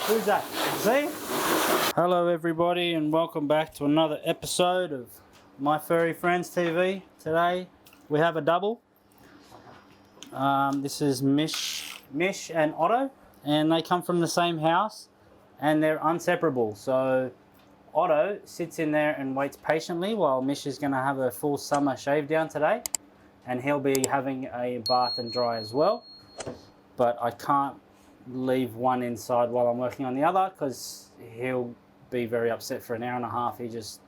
Who's that? See? Hello everybody and welcome back to another episode of My Furry Friends TV. Today we have a double. This is Mish and Otto, and they come from the same house and they're inseparable. So Otto sits in there and waits patiently while Mish is going to have a full summer shave down today, and he'll be having a bath and dry as well. But I can't leave one inside while I'm working on the other because he'll be very upset for an hour and a half. He just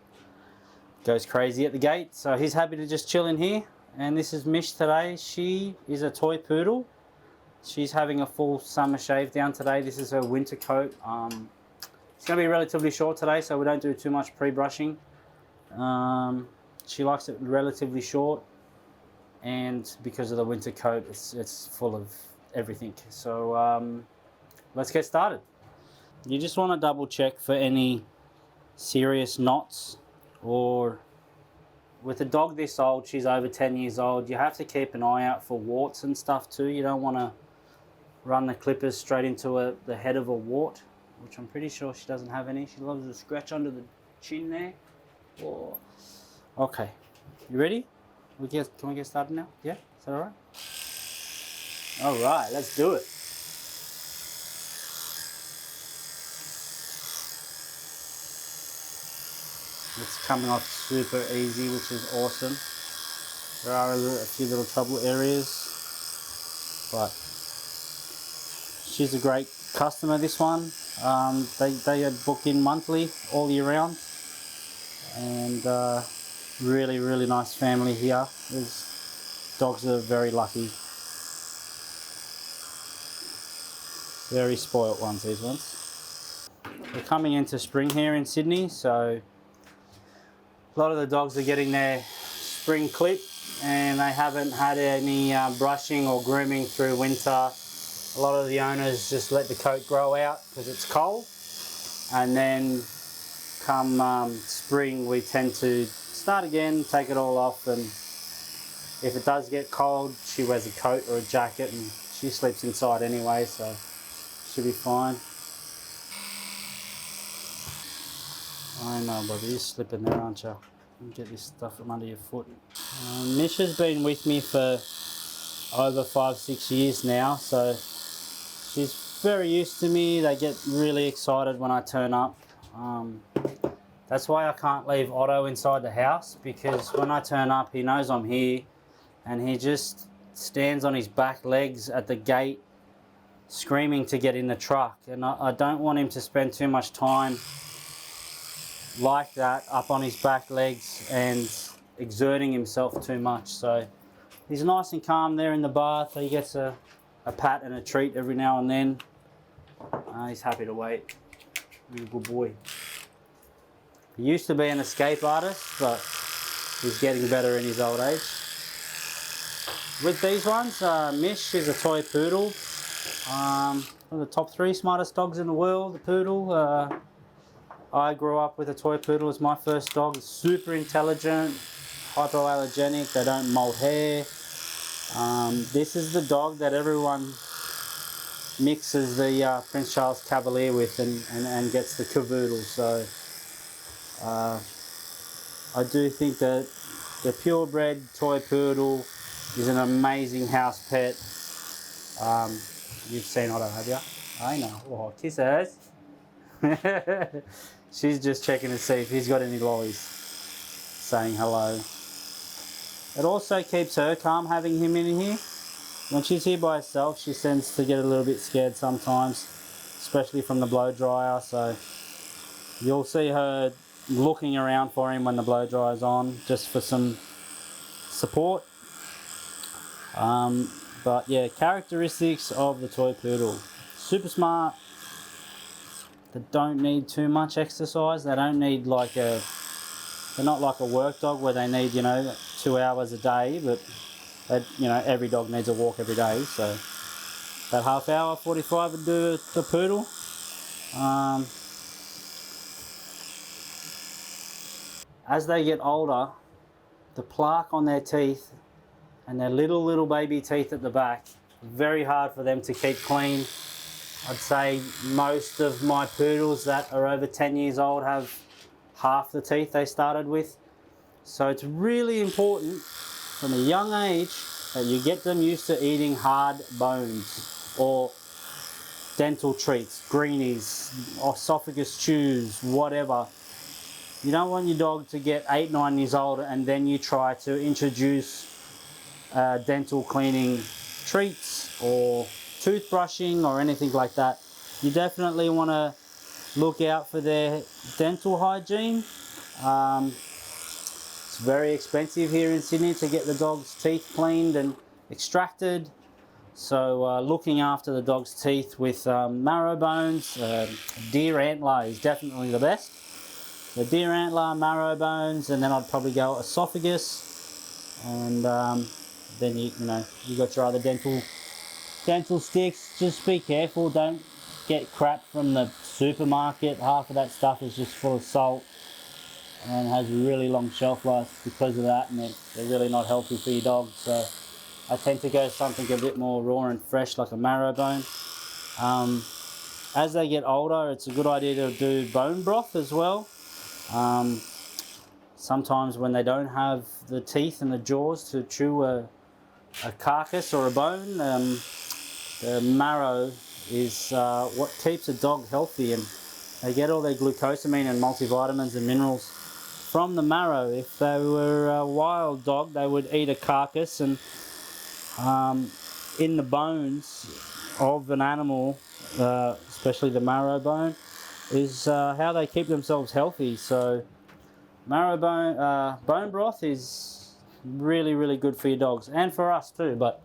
goes crazy at the gate, so he's happy to just chill in here. And this is Mish today. She is a toy poodle. She's having a full summer shave down today. This is her winter coat. It's going to be relatively short today, so we don't do too much pre-brushing. She likes it relatively short, and because of the winter coat, it's full of everything. So let's get started. You just want to double check for any serious knots, or with a dog this old, she's over 10 years old, you have to keep an eye out for warts and stuff too. You don't want to run the clippers straight into the head of a wart, which I'm pretty sure she doesn't have any. She loves to scratch under the chin there. Oh. Okay, you ready? Can we get started now? Yeah, is that alright? Alright, let's do it. It's coming off super easy, which is awesome. There are a few little trouble areas, but she's a great customer, this one. They are booked in monthly, all year round, and really nice family here. These dogs are very lucky. Very spoilt ones, these ones. We're coming into spring here in Sydney, so a lot of the dogs are getting their spring clip and they haven't had any brushing or grooming through winter. A lot of the owners just let the coat grow out because it's cold, and then come spring we tend to start again, take it all off, and if it does get cold she wears a coat or a jacket, and she sleeps inside anyway, so should be fine. I know, buddy, you're slipping there, aren't you? You get this stuff from under your foot. Mish has been with me for over 5-6 years now, so she's very used to me. They get really excited when I turn up. That's why I can't leave Otto inside the house, because when I turn up he knows I'm here and he just stands on his back legs at the gate screaming to get in the truck, and I don't want him to spend too much time like that up on his back legs and exerting himself too much. So he's nice and calm there in the bath. He gets a pat and a treat every now and then. He's happy to wait. He's a good boy. He used to be an escape artist, but he's getting better in his old age. With these ones, Mish is a toy poodle. One of the top 3 smartest dogs in the world, the poodle. I grew up with a toy poodle as my first dog. It's super intelligent, hypoallergenic, they don't molt hair. This is the dog that everyone mixes the Prince Charles Cavalier with and gets the cavoodle. So I do think that the purebred toy poodle is an amazing house pet. You've seen Otto, have you? I know. Oh, kisses. She's just checking to see if he's got any lollies, saying hello. It also keeps her calm having him in here. When she's here by herself, she tends to get a little bit scared sometimes, especially from the blow dryer. So you'll see her looking around for him when the blow dryer's on, just for some support. But yeah, characteristics of the toy poodle: super smart. They don't need too much exercise. They don't need they're not like a work dog where they need, 2 hours a day, but every dog needs a walk every day. So that half hour, 45 would do the poodle. As they get older, the plaque on their teeth and their little baby teeth at the back, very hard for them to keep clean I'd say most of my poodles that are over 10 years old have half the teeth they started with. So it's really important from a young age that you get them used to eating hard bones or dental treats, greenies, esophagus chews, whatever. You don't want your dog to get 8, 9 years old and then you try to introduce dental cleaning treats or toothbrushing or anything like that. You definitely want to look out for their dental hygiene. It's very expensive here in Sydney to get the dog's teeth cleaned and extracted. So looking after the dog's teeth with marrow bones, deer antler is definitely the best. The deer antler, marrow bones, and then I'd probably go esophagus, and then you got your other dental sticks. Just be careful, don't get crap from the supermarket. Half of that stuff is just full of salt and has really long shelf life because of that, and they're really not healthy for your dog. So I tend to go something a bit more raw and fresh, like a marrow bone. As they get older, it's a good idea to do bone broth as well. Sometimes when they don't have the teeth and the jaws to chew a carcass or a bone, the marrow is what keeps a dog healthy, and they get all their glucosamine and multivitamins and minerals from the marrow. If they were a wild dog, they would eat a carcass, and in the bones of an animal, especially the marrow bone, is how they keep themselves healthy. So marrow bone broth is really, really good for your dogs and for us too, but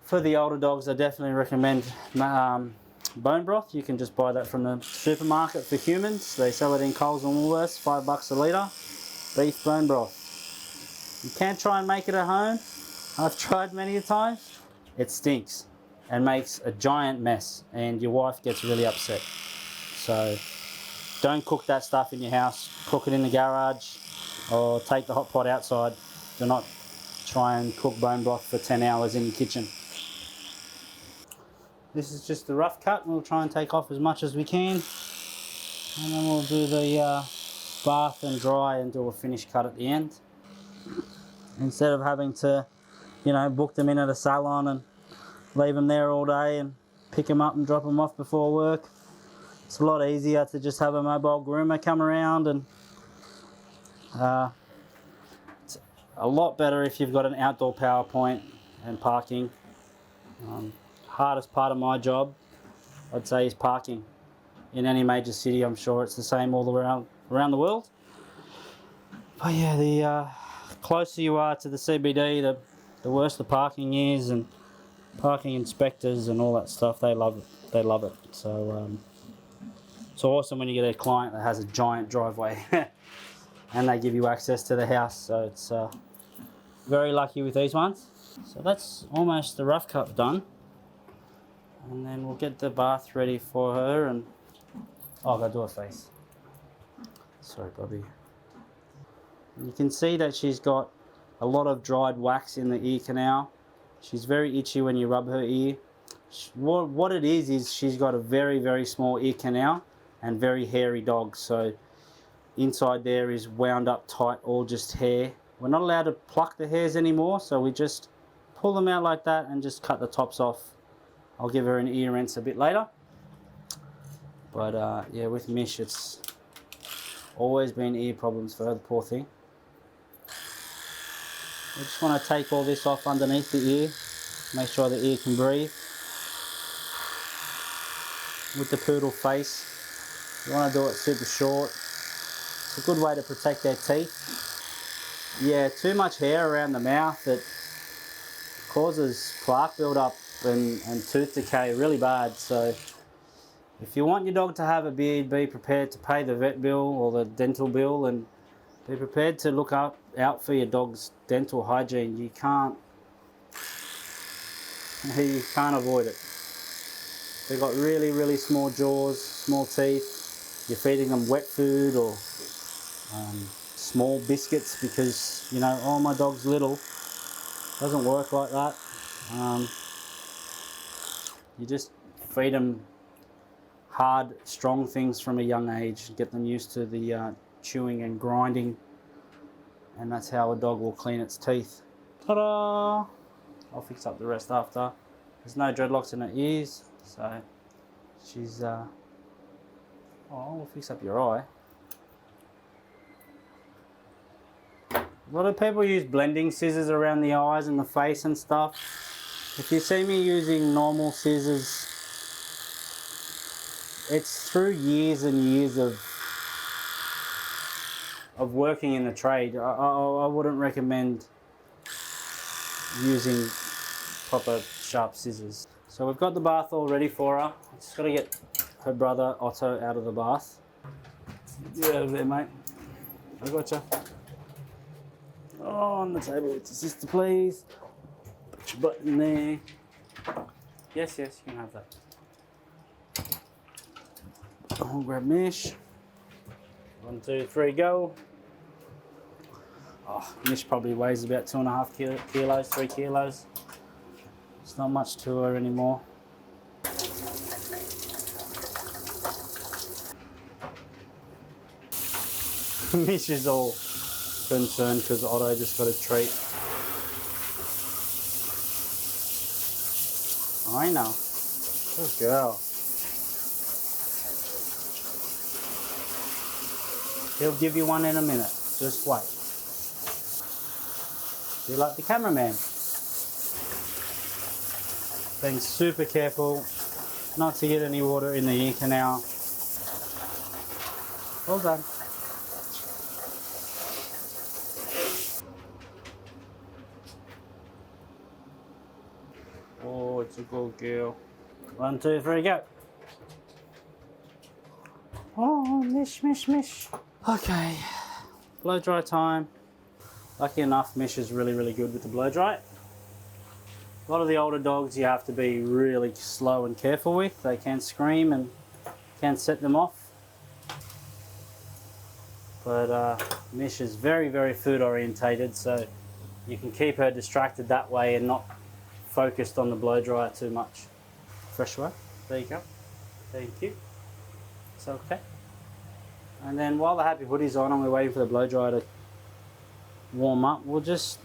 for the older dogs I definitely recommend bone broth. You can just buy that from the supermarket for humans. They sell it in Coles and Woolworths, $5 a litre. Beef bone broth. You can't try and make it at home. I've tried many a times. It stinks and makes a giant mess, and your wife gets really upset. So don't cook that stuff in your house. Cook it in the garage or take the hot pot outside. Do not try and cook bone broth for 10 hours in your kitchen. This is just the rough cut. We'll try and take off as much as we can, and then we'll do the bath and dry and do a finish cut at the end. Instead of having to, book them in at a salon and leave them there all day and pick them up and drop them off before work, it's a lot easier to just have a mobile groomer come around, and it's a lot better if you've got an outdoor power point and parking. Hardest part of my job, I'd say, is parking. In any major city, I'm sure it's the same all around the world. But yeah, the closer you are to the CBD, the worse the parking is, and parking inspectors and all that stuff, they love it. They love it. So it's awesome when you get a client that has a giant driveway and they give you access to the house. So it's very lucky with these ones. So that's almost the rough cut done, and then we'll get the bath ready for her. And I'll go do her face. Sorry, Bobby. You can see that she's got a lot of dried wax in the ear canal. She's very itchy when you rub her ear. What it is she's got a very, very small ear canal and very hairy dog. So inside there is wound up tight, all just hair. We're not allowed to pluck the hairs anymore, so we just pull them out like that and just cut the tops off. I'll give her an ear rinse a bit later. But yeah, with Mish, it's always been ear problems for her, the poor thing. I just want to take all this off underneath the ear, make sure the ear can breathe. With the poodle face, you want to do it super short. It's a good way to protect their teeth. Yeah, too much hair around the mouth, it causes plaque build-up and tooth decay really bad. So if you want your dog to have a beard, be prepared to pay the vet bill or the dental bill, and be prepared to look out for your dog's dental hygiene. You can't avoid it. They've got really, really small jaws, small teeth. You're feeding them wet food or small biscuits because, oh, my dog's little. Doesn't work like that. You just feed them hard, strong things from a young age, get them used to the chewing and grinding, and that's how a dog will clean its teeth. Ta-da! I'll fix up the rest after. There's no dreadlocks in her ears, so she's oh, we'll fix up your eye. A lot of people use blending scissors around the eyes and the face and stuff. If you see me using normal scissors, it's through years and years of working in the trade. I wouldn't recommend using proper sharp scissors. So we've got the bath all ready for her. Just got to get her brother Otto out of the bath. Get out of there, mate. I gotcha. Oh, on the table with your sister, please. Put your butt in there. Yes, you can have that. I'll grab Mish. 1, 2, 3, go. Oh, Mish probably weighs about 2.5 kilos, 3 kilos. It's not much to her anymore. Mish is all concerned because Otto just got a treat. I know. Good girl. He'll give you one in a minute. Just wait. Be like the cameraman. Being super careful not to get any water in the ear canal. Well done. Oh, it's a good girl. 1, 2, 3, go. Oh, Mish, Mish, Mish. Okay, blow dry time. Lucky enough, Mish is really good with the blow dry. A lot of the older dogs you have to be really slow and careful with. They can scream and can set them off. But Mish is very food orientated, so you can keep her distracted that way and not focused on the blow dryer too much. Fresh one. There you go. Thank you. It's okay. And then while the happy hoodie's on and we're waiting for the blow dryer to warm up, we'll just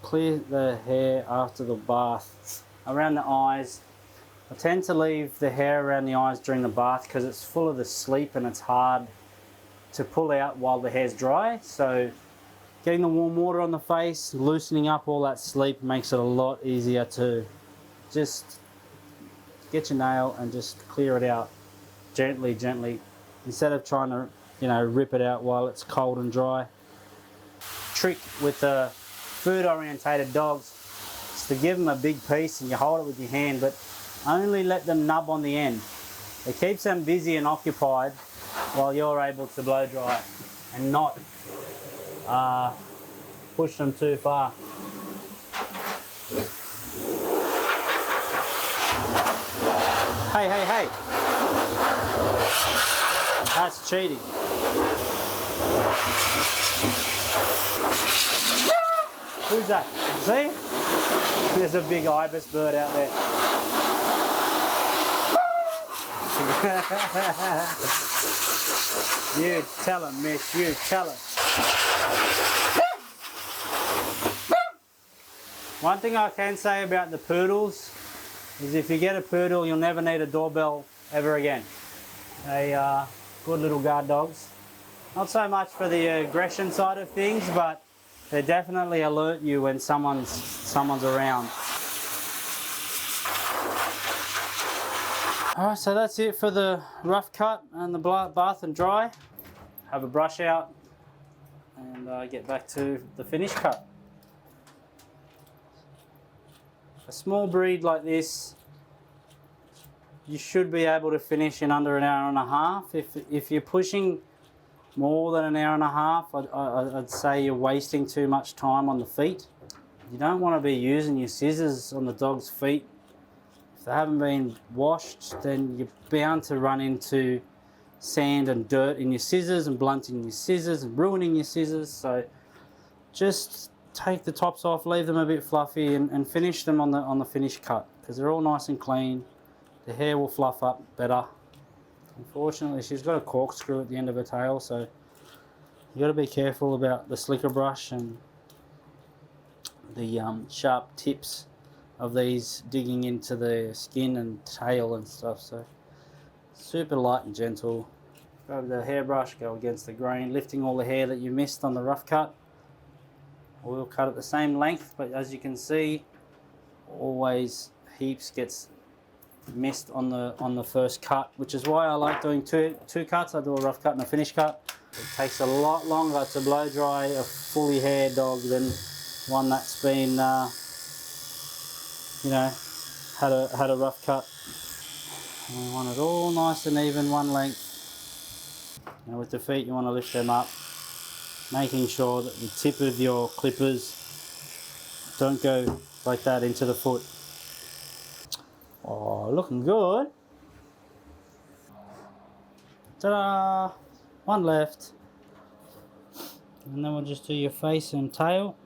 clear the hair after the bath around the eyes. I tend to leave the hair around the eyes during the bath because it's full of the sleep and it's hard to pull out while the hair's dry. So getting the warm water on the face, loosening up all that sleep makes it a lot easier to just get your nail and just clear it out gently instead of trying to, you know, rip it out while it's cold and dry. Trick with the food orientated dogs is to give them a big piece and you hold it with your hand, but only let them nub on the end. It keeps them busy and occupied while you're able to blow dry and not push them too far. Hey. That's cheating. Who's that? See? There's a big ibis bird out there. You tell him, Mish, you tell him. One thing I can say about the poodles is if you get a poodle, you'll never need a doorbell ever again. They are good little guard dogs. Not so much for the aggression side of things, but they definitely alert you when someone's around. Alright, so that's it for the rough cut and the bath and dry. Have a brush out and get back to the finished cut. A small breed like this, you should be able to finish in under an hour and a half. If you're pushing more than an hour and a half, I'd say you're wasting too much time on the feet. You don't want to be using your scissors on the dog's feet. If they haven't been washed, then you're bound to run into sand and dirt in your scissors and blunting your scissors and ruining your scissors. So just take the tops off, leave them a bit fluffy and finish them on the finished cut because they're all nice and clean. the hair will fluff up better. Unfortunately, she's got a corkscrew at the end of her tail, so you got to be careful about the slicker brush and the sharp tips of these digging into the skin and tail and stuff. So super light and gentle. Grab the hairbrush, go against the grain, lifting all the hair that you missed on the rough cut. We'll cut at the same length, but as you can see, always heaps gets missed on the first cut, which is why I like doing two cuts. I do a rough cut and a finish cut. It takes a lot longer to blow dry a fully haired dog than one that's been you know, had a rough cut. And we want it all nice and even, one length. And with the feet, you want to lift them up, making sure that the tip of your clippers don't go like that into the foot. Oh, looking good. Ta-da! One left. And then we'll just do your face and tail.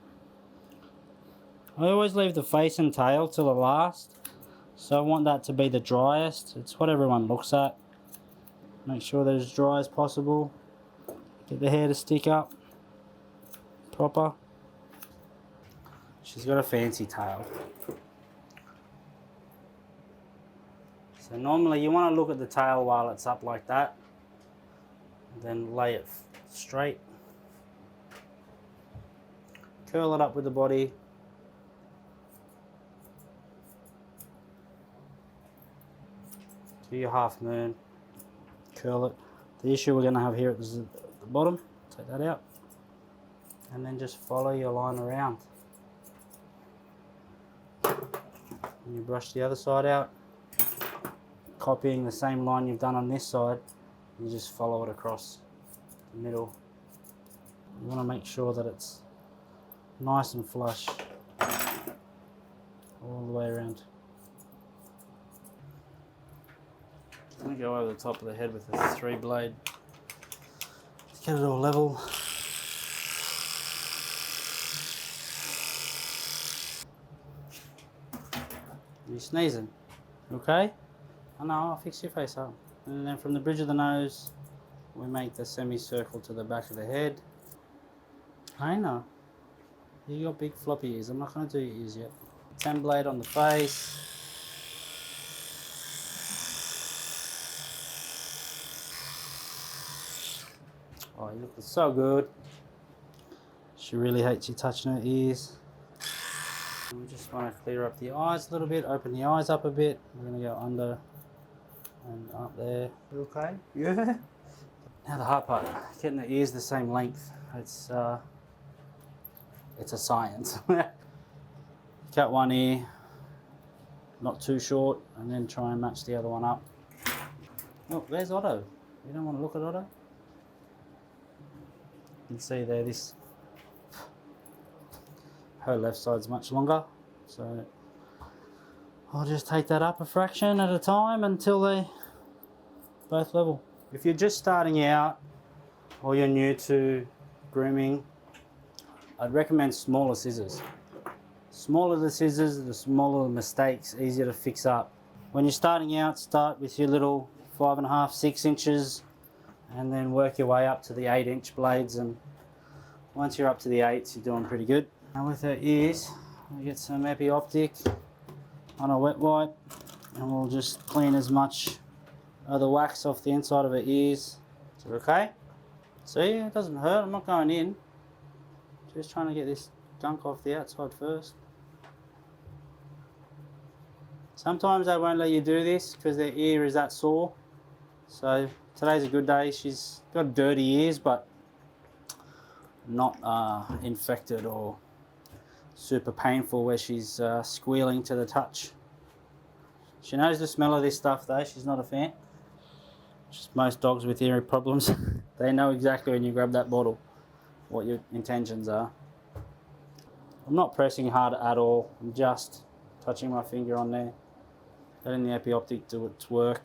I always leave the face and tail till the last, so I want that to be the driest. It's what everyone looks at. Make sure they're as dry as possible. Get the hair to stick up proper. She's got a fancy tail. So normally you want to look at the tail while it's up like that, then lay it straight. Curl it up with the body. Do your half moon. Curl it. The issue we're going to have here is at the bottom. Take that out. And then just follow your line around. And you brush the other side out. Copying the same line you've done on this side, you just follow it across the middle. You want to make sure that it's nice and flush all the way around. I'm going to go over the top of the head with a 3-blade. Just get it all level. You sneezing? Okay? Oh no, I'll fix your face up. And then from the bridge of the nose, we make the semicircle to the back of the head. I know. You got big floppy ears. I'm not going to do your ears yet. 10-blade on the face. Oh, you look so good. She really hates you touching her ears. We just want to clear up the eyes a little bit, open the eyes up a bit. We're going to go under and up there. Okay? Yeah. Now the hard part, getting the ears the same length. It's a science. Cut one ear, not too short, and then try and match the other one up. Oh, there's Otto. You don't want to look at Otto? You can see there, her left side's much longer, so I'll just take that up a fraction at a time until they both level. If you're just starting out or you're new to grooming, I'd recommend smaller scissors. Smaller the scissors, the smaller the mistakes, easier to fix up. When you're starting out, start with your little 5.5, 6 inches, and then work your way up to the 8-inch blades, and once you're up to the 8s, you're doing pretty good. Now with her ears, we get some epi-optic on a wet wipe, and we'll just clean as much of the wax off the inside of her ears. Is it okay? See, it doesn't hurt, I'm not going in. Just trying to get this gunk off the outside first. Sometimes they won't let you do this because their ear is that sore. So today's a good day. She's got dirty ears, but not infected or super painful where she's squealing to the touch. She knows the smell of this stuff though. She's not a fan. Just most dogs with ear problems, they know exactly when you grab that bottle what your intentions are. I'm not pressing hard at all. I'm just touching my finger on there, letting the epi-optic do its work.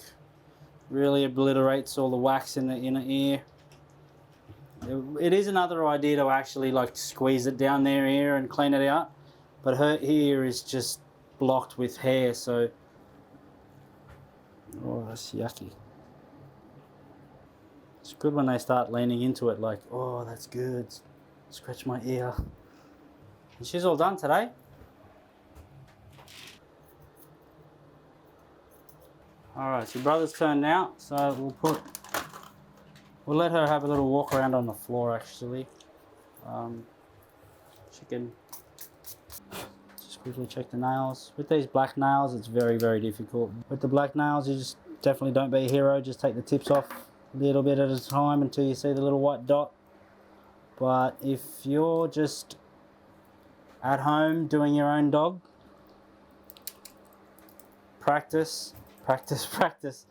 Really obliterates all the wax in the inner ear. It is another idea to actually like squeeze it down their ear and clean it out, but her ear is just blocked with hair, so Oh, that's yucky. It's good when they start leaning into it like, oh, that's good. Scratch my ear. And she's all done today. Alright, so your brother's turn now, so we'll let her have a little walk around on the floor actually. She can just quickly check the nails. With these black nails, it's very, very difficult. With the black nails, you just definitely don't be a hero. Just take the tips off a little bit at a time until you see the little white dot. But if you're just at home doing your own dog, practice, practice, practice.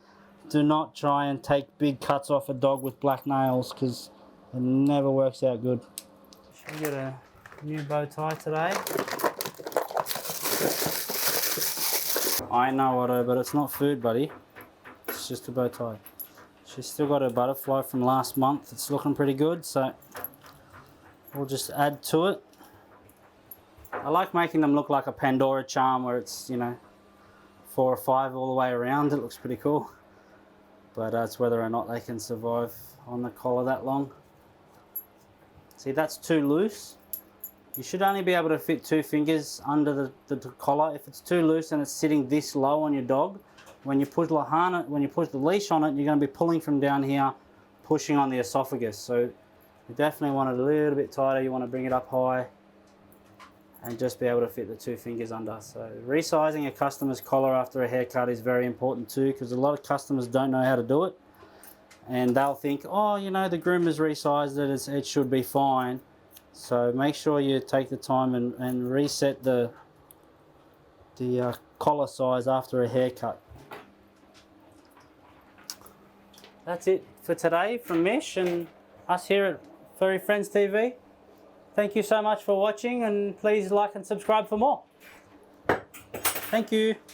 Do not try and take big cuts off a dog with black nails because it never works out good. Should we get a new bow tie today? I know, Otto, but it's not food, buddy. It's just a bow tie. She's still got her butterfly from last month. It's looking pretty good, so we'll just add to it. I like making them look like a Pandora charm where it's, you know, 4 or 5 all the way around. It looks pretty cool. But it's whether or not they can survive on the collar that long. See, that's too loose. You should only be able to fit 2 fingers under the collar. If it's too loose and it's sitting this low on your dog, when you put the leash on it, you're going to be pulling from down here, pushing on the esophagus. So you definitely want it a little bit tighter. You want to bring it up high and just be able to fit the 2 fingers under. So resizing a customer's collar after a haircut is very important too, because a lot of customers don't know how to do it. And they'll think, oh, you know, the groomer's resized it, it should be fine. So make sure you take the time and reset the collar size after a haircut. That's it for today from Mish and us here at FurryFriendsTV. Thank you so much for watching, and please like and subscribe for more. Thank you.